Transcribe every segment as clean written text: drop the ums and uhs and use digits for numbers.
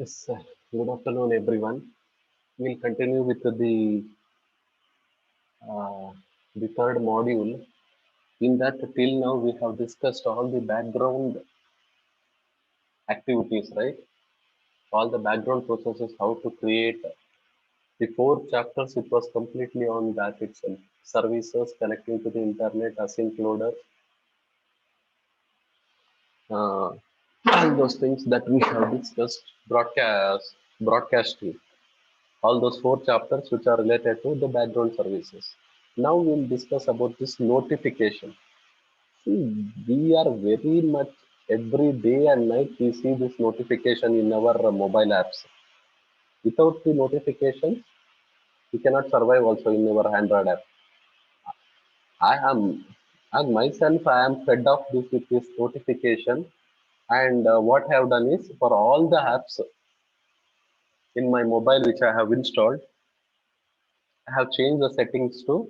Yes, sir. Good afternoon, everyone. We'll continue with uh, the third module. In that, till now, we have discussed all the background activities, right? All the background processes, how to create. The four chapters, it was completely on that itself. Services connecting to the internet, async loader, uh, all those things that we have discussed, broadcasting. All those four chapters which are related to the background services. Now we'll discuss about this notification. See, we are very much every day and night we see this notification in our mobile apps. Without the notifications, we cannot survive also in our Android app. I am, as myself, I am fed up with this notification. And what I have done is for all the apps in my mobile which I have installed, I have changed the settings to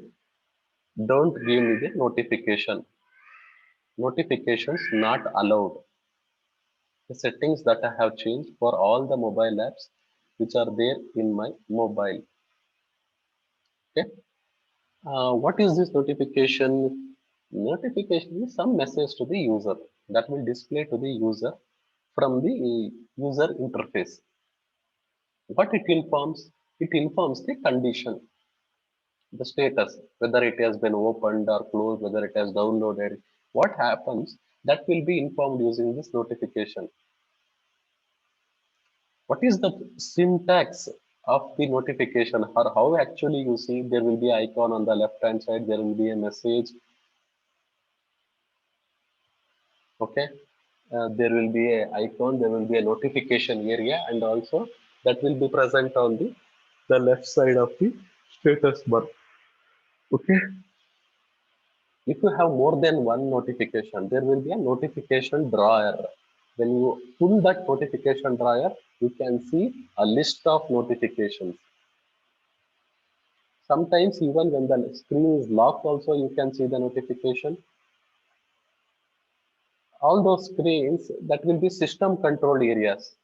don't give me the notifications not allowed. The settings that I have changed for all the mobile apps which are there in my mobile. Okay. What is this notification? Notification is some message to the user that will display to the user from the user interface. What it informs? It informs the condition, the status, whether it has been opened or closed, whether it has downloaded. What happens? That will be informed using this notification. What is the syntax of the notification, or how actually you see there will be icon on the left hand side, there will be a message. Okay. There will be a icon, there will be a notification area, and also that will be present on the left side of the status bar. Okay. If you have more than one notification, there will be a notification drawer. When you pull that notification drawer, you can see a list of notifications. Sometimes even when the screen is locked also you can see the notification. All those screens that will be system controlled areas.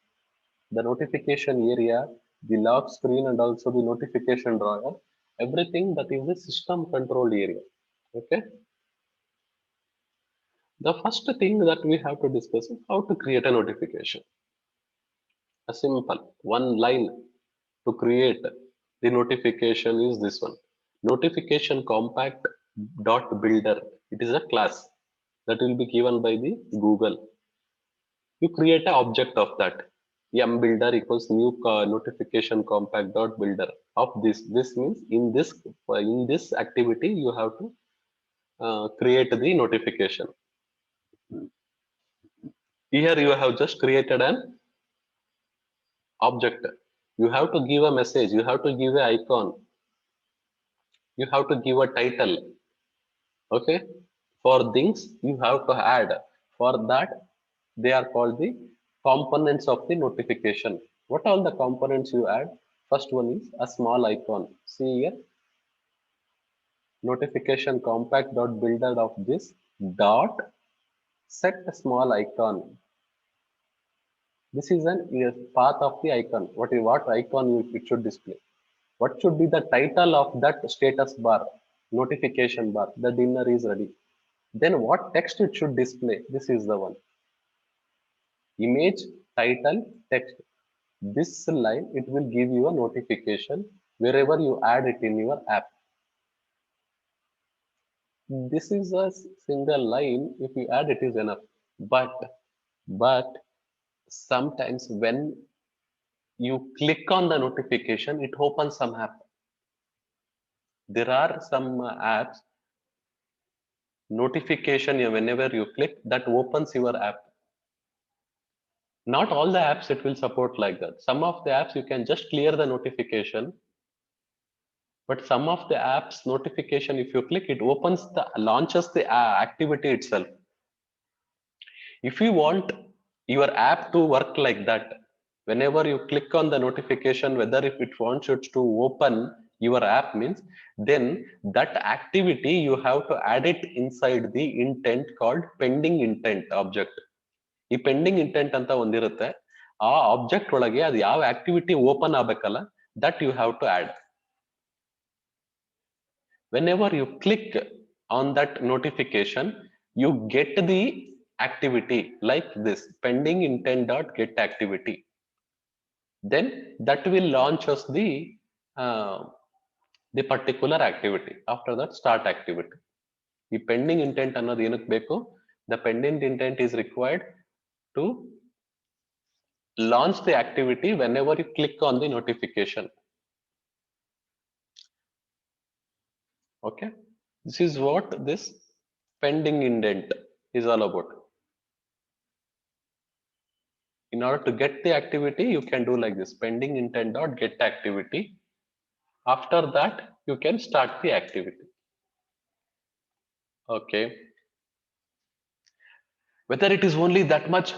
The notification area, the lock screen and also the notification drawer, everything that is the system controlled area. Okay. The first thing that we have to discuss is how to create a notification. A simple one line to create the notification is this one. Notification compact dot builder. It is a class that will be given by the Google. You create an object of that. M builder equals new notification compact dot builder of this. This means in this activity you have to create the notification. Here you have just created an object. You have to give a message. You have to give an icon. You have to give a title. Okay. For things you have to add. For that they are called the components of the notification. What all the components you add? First one is a small icon. See here, notification compact dot builder of this dot set a small icon. This is an path of the icon. What icon it should display? What should be the title of that status bar, notification bar? The dinner is ready. Then what text it should display? This is the one. Image, title, text. This line, it will give you a notification wherever you add it in your app. This is a single line. If you add it is enough. But sometimes when you click on the notification, it opens some app. There are some apps notification whenever you click that opens your app. Not all the apps it will support like that. Some of the apps you can just clear the notification, but some of the apps notification if you click it opens the launches the activity itself. If you want your app to work like that, whenever you click on the notification, whether if it wants it to open your app means, then that activity you have to add it inside the intent called pending intent object. ಈ pending intent ಅಂತ ಒಂದಿರುತ್ತೆ. ಆ object ಒಳಗೆ ಅದು ಯಾವ activity open ಆಗ್ಬೇಕಲ್ಲ, that you have to add. Whenever you click on that notification, you get the activity like this, pending intent dot get activity. Then that will launch us the particular activity. After that, start activity. The pending intent ಅನ್ನೋದು ಏನಕ್ಕೆ ಬೇಕು? The pending intent is required to launch the activity whenever you click on the notification. Okay, this is what this pending indent is all about. In order to get the activity, you can do like this, pending intent dot get activity. After that, you can start the activity. Okay, whether it is only that much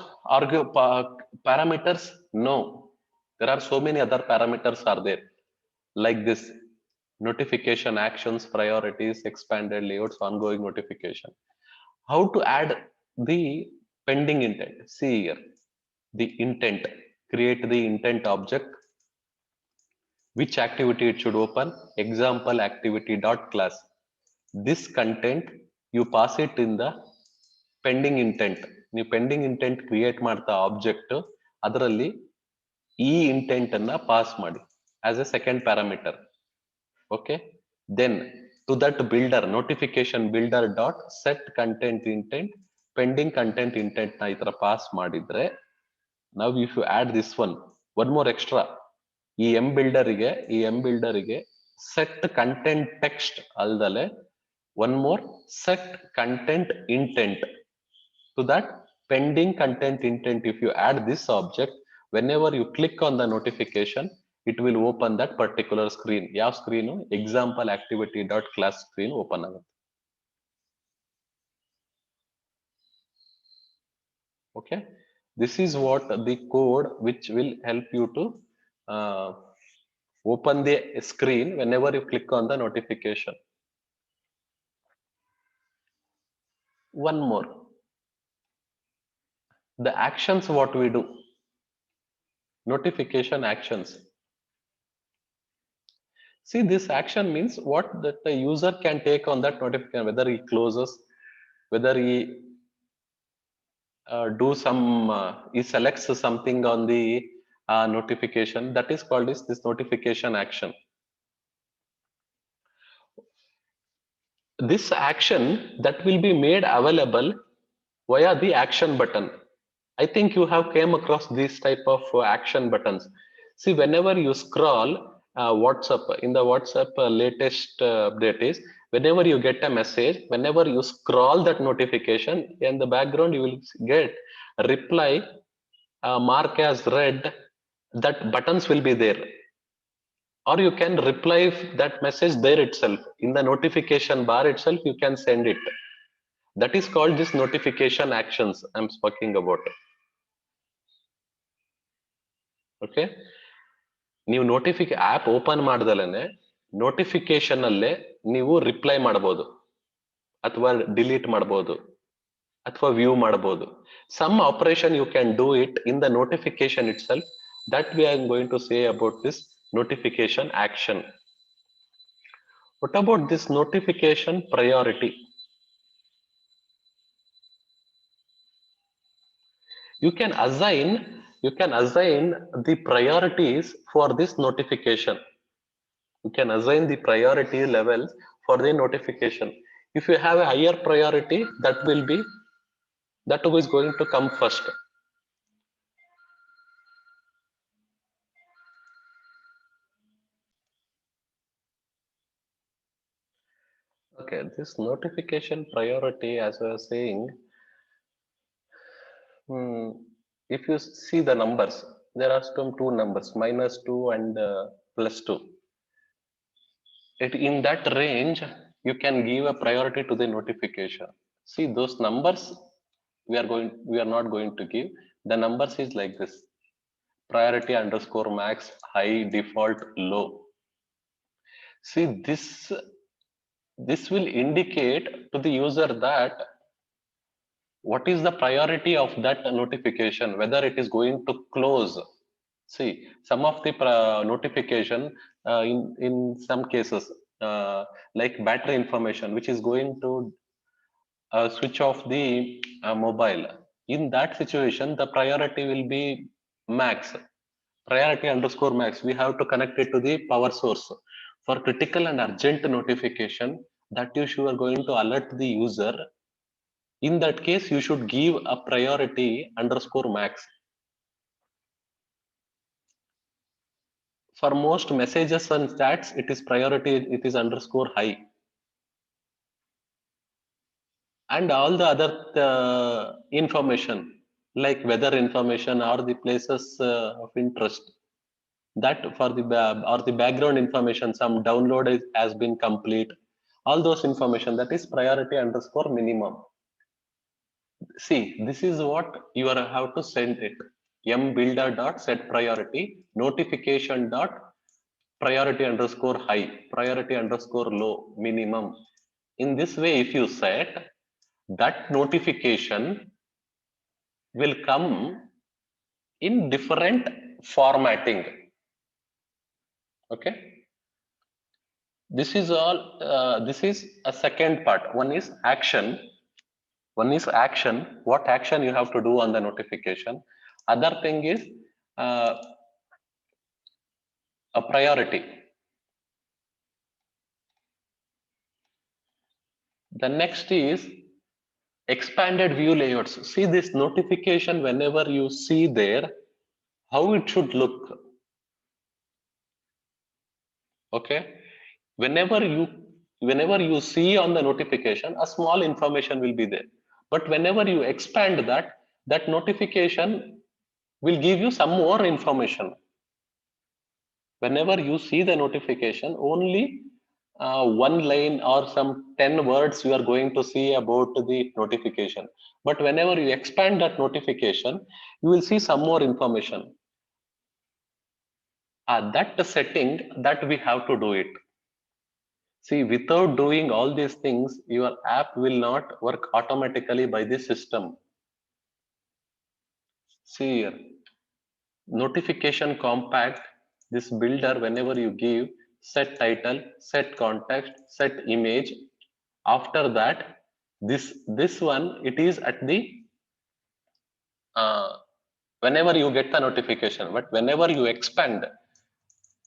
parameters? No, there are so many other parameters are there, like this: notification, actions, priorities, expanded layouts, ongoing notification. How to add the pending intent? See here, the intent, create the intent object. Which activity it should open? Example activity dot class. This content you pass it in the pending intent. ನೀವು pending intent create ಮಾಡ್ತಾ object, ಅದರಲ್ಲಿ ಈ intent ಅನ್ನ pass ಮಾಡಿ as a second parameter. Okay, then to that builder, notification builder dot set content intent, pending content intent ನ ಈ ತರ pass ಮಾಡಿದ್ರೆ, ನಾವು if you add this one more extra, ಈ ಎಂ ಬಿಲ್ಡರಿಗೆ ಸೆಟ್ ಕಂಟೆಂಟ್ ಟೆಕ್ಸ್ಟ್ ಅಲ್ದಲೆ one more set content intent to that pending content intent. If you add this object, whenever you click on the notification, it will open that particular screen. ಯಾವ screen? Example activity dot class screen open ಆಗುತ್ತೆ. Okay, this is what the code which will help you to open the screen whenever you click on the notification. One more, the actions what we do, notification actions. See, this action means what that the user can take on that notification, whether he closes, whether he he selects something on the notification. That is called this notification action. This action that will be made available via the action button. I think you have came across these type of action buttons. See, whenever you scroll WhatsApp, in the WhatsApp latest update is, whenever you get a message, whenever you scroll that notification, in the background you will get reply mark as read, that buttons will be there, or you can reply that message there itself in the notification bar itself, you can send it. That is called this notification actions I'm speaking about. Okay, ನೀವು app open ಮಾಡ್ದಲೇನೆ notification ಅಲ್ಲೇ ನೀವು reply ಮಾಡಬಹುದು, ಅಥವಾ delete ಮಾಡಬಹುದು, ಅಥವಾ view ಮಾಡಬಹುದು. Some operation you can do it in the notification itself. That we are going to say about this notification action. What about this notification priority? You can assign the priorities for this notification. You can assign the priority levels for the notification. If you have a higher priority, that who is going to come first. Okay, this notification priority, as I was saying, if you see the numbers, there are some two numbers, -2 and +2. In that range, you can give a priority to the notification. See, those numbers we are not going to give. The numbers is like this: priority underscore max, high, default, low. See, this will indicate to the user that what is the priority of that notification, whether it is going to close. See, some of the notification in some cases, like battery information, which is going to switch off the mobile. In that situation, the priority will be max, priority underscore max. We have to connect it to the power source. For critical and urgent notification that you are going to alert the user, in that case you should give a priority underscore max. For most messages and chats, it is priority, it is underscore high. And all the other information, like weather information or the places of interest, that for the or the background information, some download has been complete, all those information, that is priority underscore minimum. See, this is what you are have to send it. Mbuilder dot set priority notification dot priority underscore high, priority underscore low, minimum. In this way, if you set, that notification will come in different formatting. Okay, this is all. This is a second part. One is action. One is action. What action you have to do on the notification? Other thing is a priority. The next is expanded view layouts. See this notification, whenever you see there, how it should look. Okay, whenever you see on the notification, a small information will be there, but whenever you expand that, that notification will give you some more information. Whenever you see the notification, only one line or some 10 words you are going to see about the notification, but whenever you expand that notification, you will see some more information. That setting that we have to do it. See, without doing all these things, your app will not work automatically by the system. See here, notification compact, this builder, whenever you give set title, set context, set image, after that, this one, it is at the, whenever you get the notification, but whenever you expand,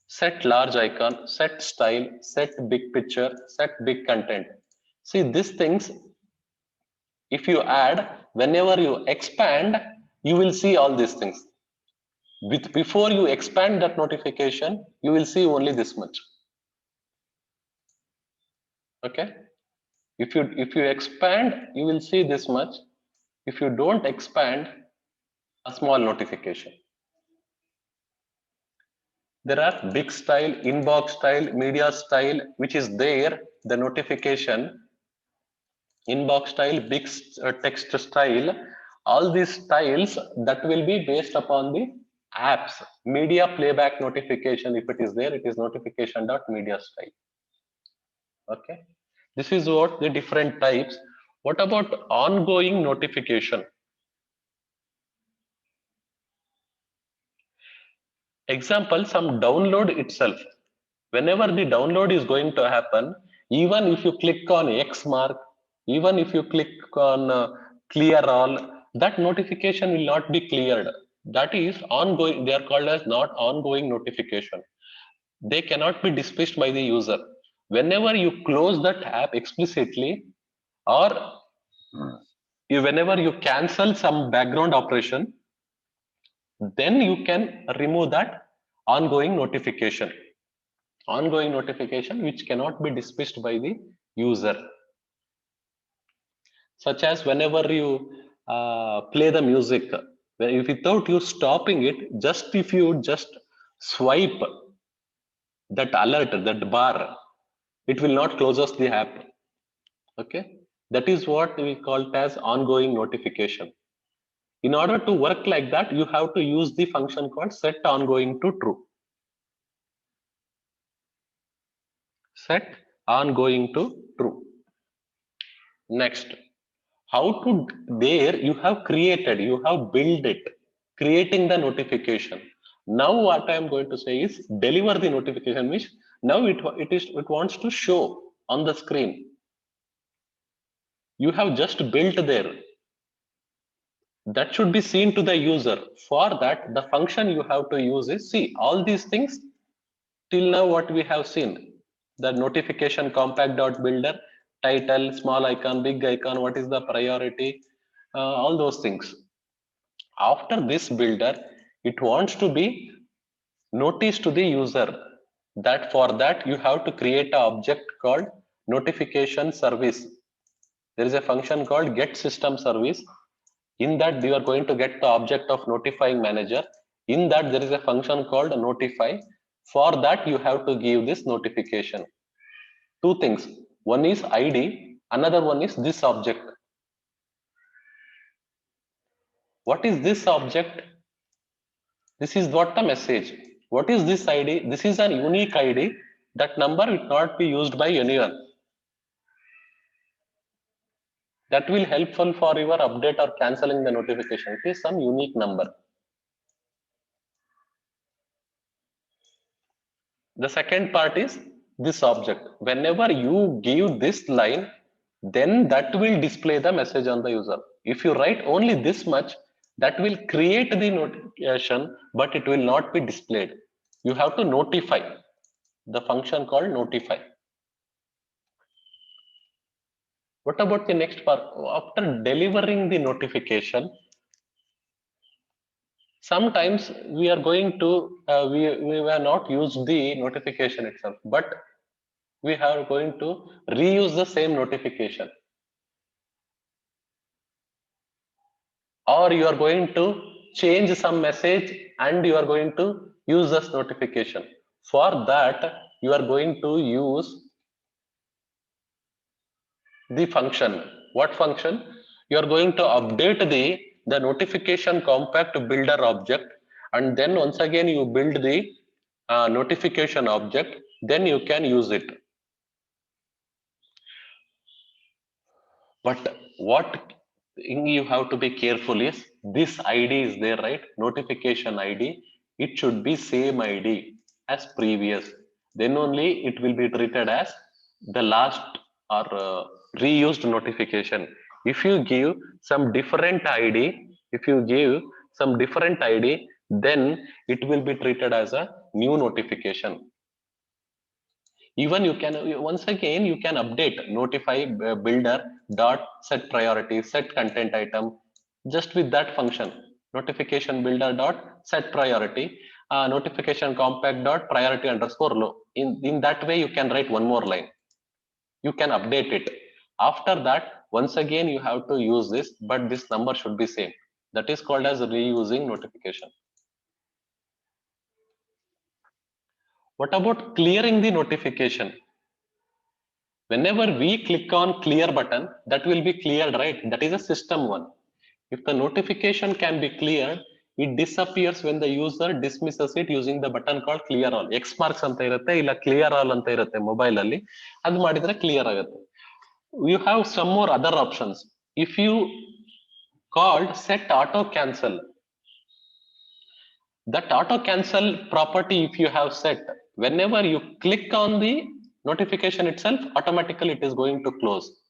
set large icon, set style, set big picture, set big content. See, these things, if you add, whenever you expand, you will see all these things. With before you expand that notification, you will see only this much. Okay, if you expand, you will see this much. If you don't expand, a small notification. There are big style, inbox style, media style, which is there, the notification, inbox style, big text style, all these styles that will be based upon the apps. Media playback notification, if it is there, it is notification dot media style. Okay, this is what the different types. What about ongoing notification? Example, some download itself. Whenever the download is going to happen, even if you click on X mark, even if you click on clear all, that notification will not be cleared. That is ongoing. They are called as not ongoing notification. They cannot be dismissed by the user. Whenever you close that app explicitly, or whenever you cancel some background operation, then you can remove that ongoing notification. Ongoing notification which cannot be dismissed by the user, such as whenever you play the music, without you stopping it, just if you just swipe that alert, that bar, it will not close us the app. Okay, that is what we call it as ongoing notification. In order to work like that, you have to use the function called set ongoing to true. Set ongoing to true. Next, how to there you have created, you have built it, creating the notification. Now what I am going to say is deliver the notification, which now it wants to show on the screen. You have just built there, that should be seen to the user. For that, the function you have to use is, see, all these things till now what we have seen, the notification compact dot builder, title, small icon, big icon, what is the priority, all those things. After this builder, it wants to be noticed to the user. That for that you have to create an object called notification service. There is a function called get system service. In that you are going to get the object of notifying manager. In that there is a function called notify. For that you have to give this notification. Two things. One is ID, another one is this object. What is this object? This is what the message. What is this ID? This is an unique ID. That number will not be used by anyone. That will helpful for your update or cancelling the notification. It is some unique number. The second part is this object. Whenever you give this line, then that will display the message on the user. If you write only this much, that will create the notification, but it will not be displayed. You have to notify, the function called notify. What about the next part? After delivering the notification, sometimes we are going to we were not use the notification itself, but we are going to reuse the same notification, or you are going to change some message and you are going to use this notification. For that you are going to use the function. What function? You are going to update the notification compact builder object, and then once again you build the notification object, then you can use it. But what thing you have to be careful is this ID is there, right? Notification ID, it should be same ID as previous. Then only it will be treated as the last or reused notification. If you give some different ID, if you give some different ID, then it will be treated as a new notification. Even you can, once again you can update notify builder dot set priority, set content item, just with that function, notification builder dot set priority, notification compact dot priority underscore low. In that way you can write one more line, you can update it. After that once again you have to use this, but this number should be same. That is called as reusing notification. What about clearing the notification? Whenever we click on clear button, that will be cleared, right? That is a system one. If the notification can be cleared, it disappears when the user dismisses it using the button called clear all. X marks anta irutte illa clear all anta irutte mobile alli, adu madidre clear agutte. You have some more other options. If you called set auto cancel, that auto cancel property if you have set, whenever you click on the notification itself, automatically it is going to close.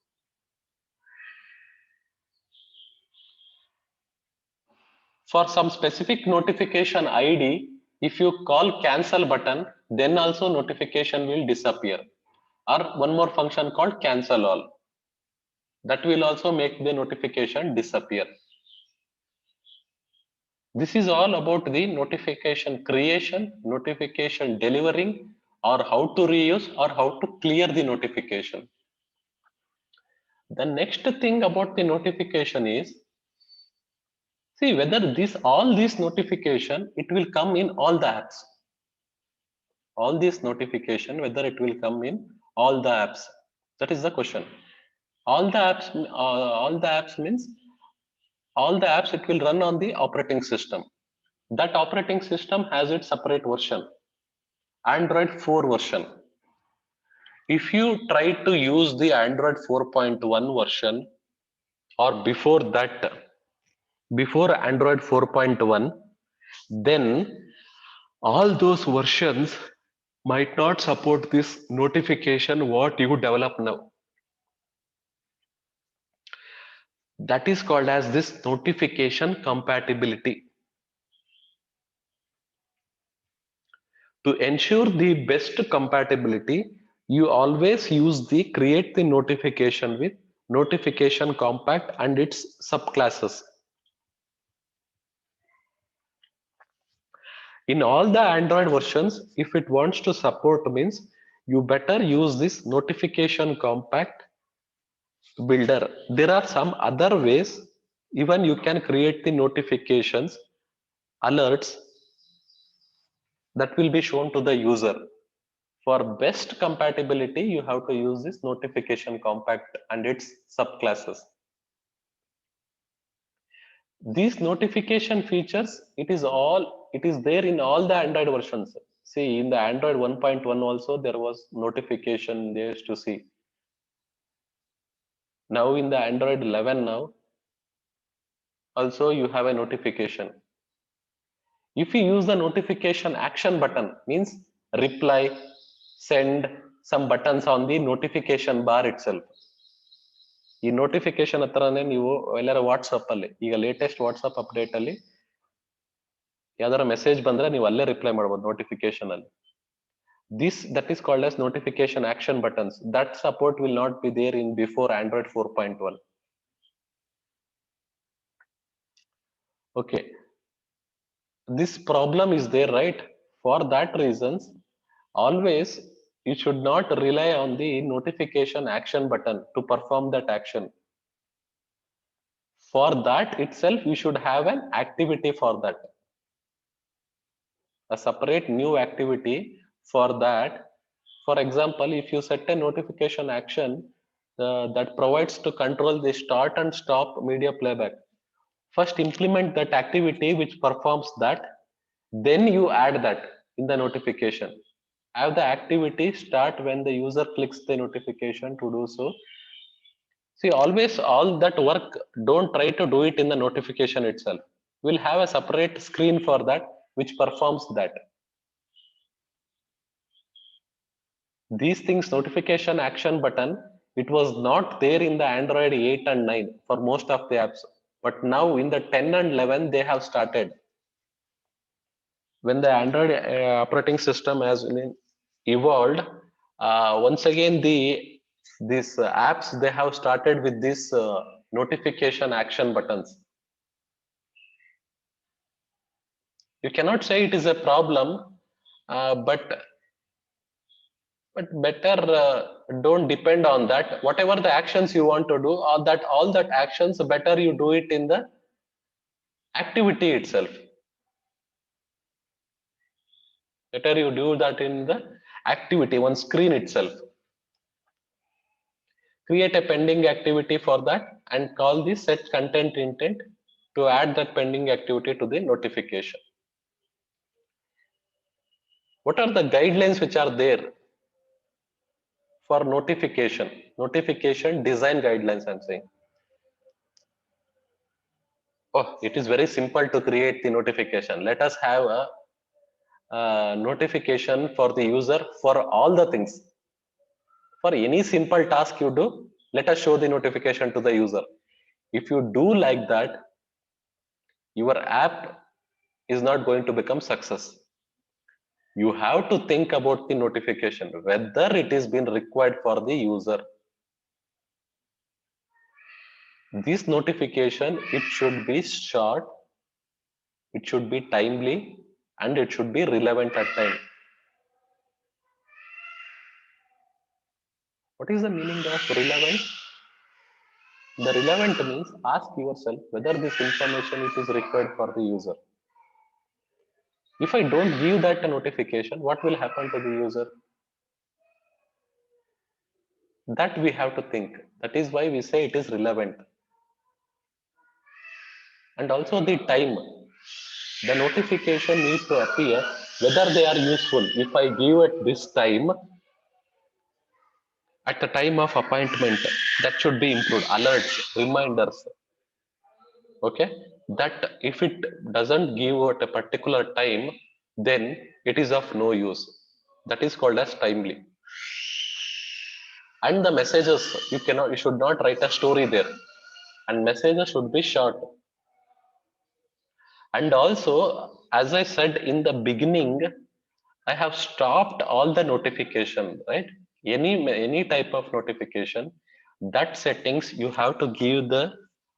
For some specific notification ID, if you call cancel button, then also notification will disappear. Or one more function called cancel all, that will also make the notification disappear. This is all about the notification creation, notification delivering, or how to reuse or how to clear the notification. The next thing about the notification is, see whether this all this notification it will come in all the apps. All this notification whether it will come in all the apps, that is the question. All the apps means all the apps it will run on the operating system. That operating system has its separate version, Android 4 version. If you try to use the Android 4.1 version, or before that, before Android 4.1, then all those versions might not support this notification what you develop now. That is called as this notification compatibility. To ensure the best compatibility, you always use the create the notification with notification compact and its subclasses. In all the Android versions, if it wants to support means you better use this notification compact builder. There are some other ways, even you can create the notifications alerts that will be shown to the user. For best compatibility, you have to use this notification compact and its subclasses. These notification features, it is there in all the Android versions. See, in the Android 1.1 also there was notification they used to see. Now in the Android 11 now, also you have a notification. If you use the notification action button, means reply, send some buttons on the notification bar itself. ಈ notification ಹತ್ರನೇ ನೀವು ಎಲ್ಲರ WhatsApp ಅಲ್ಲಿ ಈಗ latest WhatsApp update ಅಲ್ಲಿ ಯಾವ್ದಾರ message ಬಂದ್ರೆ ನೀವು ಅಲ್ಲೇ ರಿಪ್ಲೈ ಮಾಡಬಹುದು ನೋಟಿಫಿಕೇಶನ್ ಅಲ್ಲಿ. That is called as notification action buttons. That support will not be there in before Android 4.1. Okay, this problem is there, right? For that reasons, always you should not rely on the notification action button to perform that action. For that itself, you should have an activity for that, a separate new activity for that. For example, if you set a notification action that provides to control the start and stop media playback, first implement that activity which performs that, then you add that in the notification. Have the activity start when the user clicks the notification to do so. See, always all that work, don't try to do it in the notification itself. We'll have a separate screen for that which performs that. These things, notification action button, it was not there in the Android 8 and 9 for most of the apps, but now in the 10 and 11 they have started. When the Android operating system has evolved, once again these apps they have started with this notification action buttons. You cannot say it is a problem, but better don't depend on that. Whatever the actions you want to do, or that all that actions, better you do it in the activity itself. Better you do that in the activity, one screen itself. Create a pending activity for that and call the set content intent to add that pending activity to the notification. What are the guidelines which are there for notification? Notification design guidelines, I'm saying. Oh, it is very simple to create the notification. Let us have a notification for the user for all the things. For any simple task you do, let us show the notification to the user. If you do like that, your app is not going to become success. You have to think about the notification, whether it is been required for the user. This notification, it should be short, it should be timely, and it should be relevant at time. What is the meaning of relevant? The relevant means ask yourself whether this information it is required for the user. If I don't give that notification, what will happen to the user? That we have to think. That is why we say it is relevant. And also the time. The notification needs to appear whether they are useful. If I give at this time, at the time of appointment, that should be improved. Alerts, reminders, okay, that if it doesn't give at a particular time, then it is of no use. That is called as timely. And the messages, you should not write a story there, and messages should be short. And also, as I said in the beginning, I have stopped all the notification, right? Any type of notification, that settings you have to give the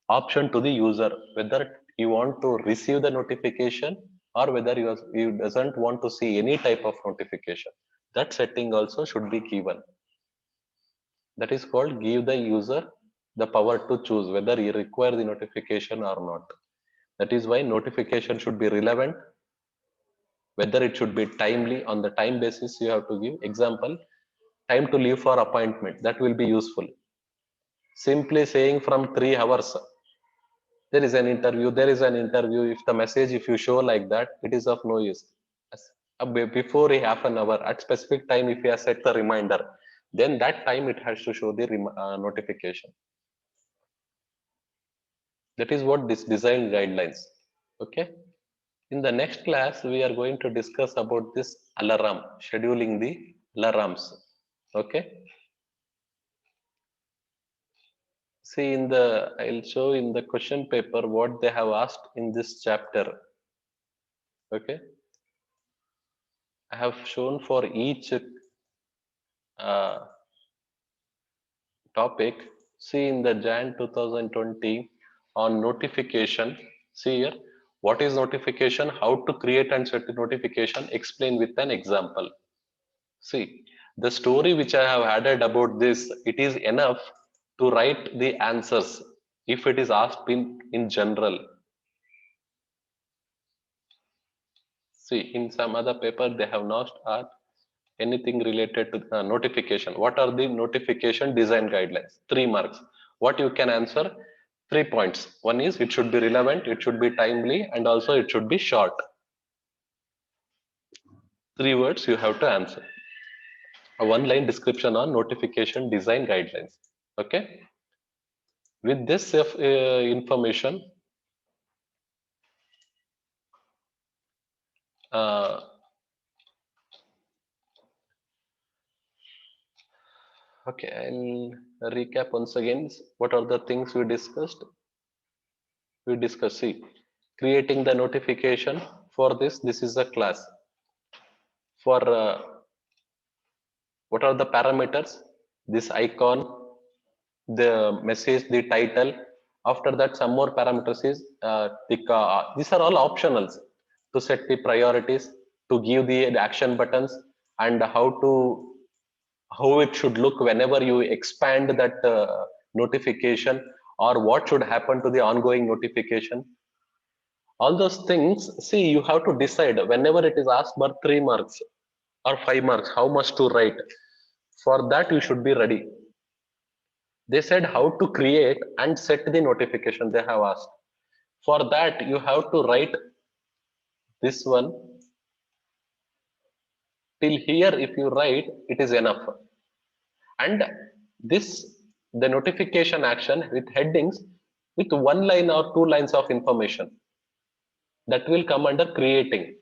option to the user whether you want to receive the notification or whether you doesn't want to see any type of notification. That setting also should be given. That is called give the user the power to choose whether he require the notification or not. That is why notification should be relevant, whether it should be timely. On the time basis you have to give. Example, time to leave for appointment, that will be useful. Simply saying from 3 hours there is an interview, if the message if you show like that, it is of no use. Before a half an hour at specific time, if you have set the reminder, then that time it has to show the notification. That is what this design guidelines. Okay, in the next class we are going to discuss about this alarm, scheduling the alarms. Okay, see in the, I'll show in the question paper what they have asked in this chapter. Okay, I have shown for each topic. See in the Jan 2020 on notification. See here, what is notification, how to create and set the notification, explain with an example. See, the story which I have added about this, it is enough to write the answers if it is asked in general. See, in some other paper, they have not asked anything related to notification. What are the notification design guidelines? 3 marks. What you can answer? 3 points. One is it should be relevant, it should be timely, and also it should be short. 3 words you have to answer. A 1-line description on notification design guidelines. Okay. With this information, uh, okay, I'll recap once again. What are the things we discussed? We discussed, see, creating the notification. For this is a class. For what are the parameters? This icon, the message, the title. After that, some more parameters is these are all optionals to set the priorities, to give the action buttons, and how it should look whenever you expand that notification, or what should happen to the ongoing notification. All those things, see, you have to decide whenever it is asked for 3 marks or 5 marks, how much to write. For that, you should be ready. They said how to create and set the notification, they have asked. For that, you have to write this one. Till here, if you write, it is enough. And this, the notification action with headings with 1 line or 2 lines of information, that will come under creating.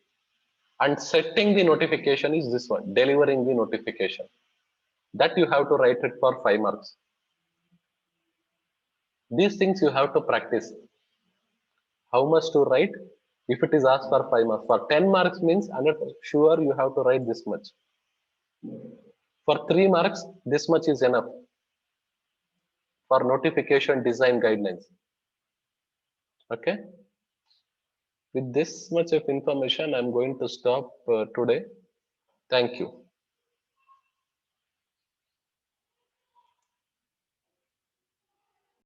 And setting the notification is this one, delivering the notification. That you have to write it for 5 marks. These things you have to practice. How much to write? If it is asked for 5 marks, for 10 marks means, and sure you have to write this much. For 3 marks, this much is enough for notification design guidelines. Okay. With this much of information, I'm going to stop today. Thank you.